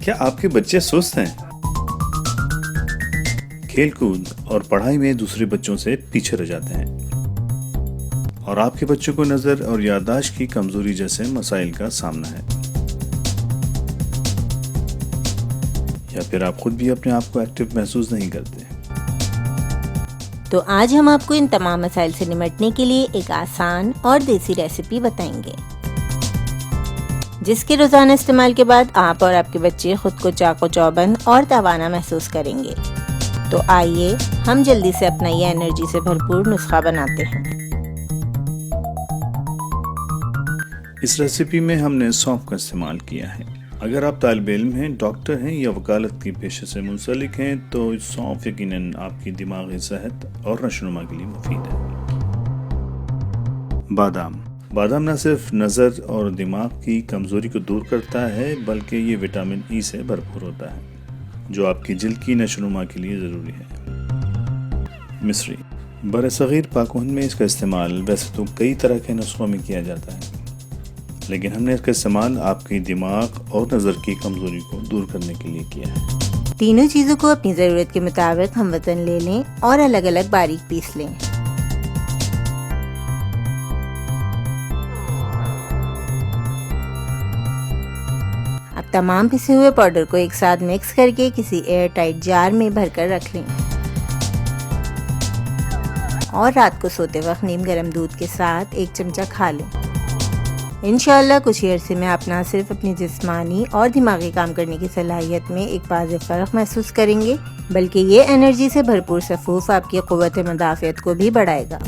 क्या आपके बच्चे सुस्त हैं? खेलकूद और पढ़ाई में दूसरे बच्चों से पीछे रह जाते हैं और आपके बच्चों को नज़र और याददाश्त की कमजोरी जैसे मसाइल का सामना है, या फिर आप खुद भी अपने आप को एक्टिव महसूस नहीं करते? तो आज हम आपको इन तमाम मसाइल से निपटने के लिए एक आसान और देसी रेसिपी बताएंगे, जिसके रोजाना इस्तेमाल के बाद आप और आपके बच्चे खुद को चाको चौबंद और तवाना महसूस करेंगे। तो आइए हम जल्दी से अपना ये एनर्जी से भरपूर नुस्खा बनाते हैं। इस रेसिपी में हमने सौंफ का इस्तेमाल किया है। अगर आप तालिब इल्म हैं, डॉक्टर हैं या वकालत के पेशे से मुंसलिक हैं तो सौंफ यकीनन आपकी दिमागी सेहत और नशोनुमा के लिए मुफीद है। बादाम न सिर्फ नज़र और दिमाग की कमज़ोरी को दूर करता है, बल्कि ये विटामिन ई से भरपूर होता है, जो आपकी जिल्द की नशोनुमा के लिए ज़रूरी है। मिस्री बरसग़ीर पाक-ओ-हिंद में इसका इस्तेमाल वैसे तो कई तरह के नुस्खों में किया जाता है, लेकिन हमने इसका इस्तेमाल आपकी दिमाग और नज़र की कमज़ोरी को दूर करने के लिए किया है। तीनों चीज़ों को अपनी ज़रूरत के मुताबिक हम वतन ले लें और अलग अलग बारीक पीस लें। अब तमाम पिसे हुए पाउडर को एक साथ मिक्स करके किसी एयर टाइट जार में भरकर रख लें और रात को सोते वक्त नीम गर्म दूध के साथ एक चमचा खा लें। इंशाअल्लाह कुछ ही अरसे में आप न सिर्फ अपनी जिस्मानी और दिमागी काम करने की सलाहियत में एक वाज़ेह फ़र्क महसूस करेंगे, बल्कि ये एनर्जी से भरपूर सफूफ आपकी क़ुव्वत मुदाफ़ियत को भी बढ़ाएगा।